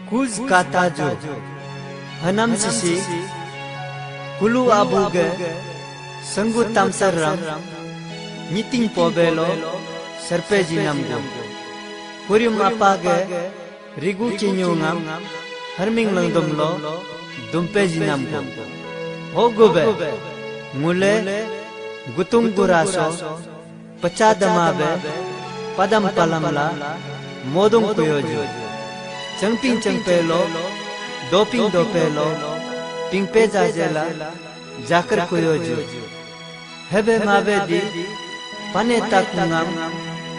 kuz kata jo hanam sisi kulu abuge sanggu tamsar ram nyiting pobelo serpeji namgo kurium apage rigu kinyungam harming langdom lo dumpeji namgo hogobe mule gutung guraso pacadamabe padam palamla modong kuyojo changping changpelo doping dopelo pingpe jajela jakar kuyojo hebe mabe di pane takungam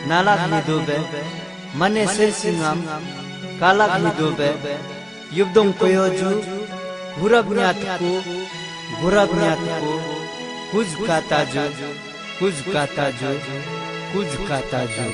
nalak nidobe mane selsingam kalak nidobe yubdong kuyojo gurab nyatku kuj kata jo kuj kata jo Kuju kata jo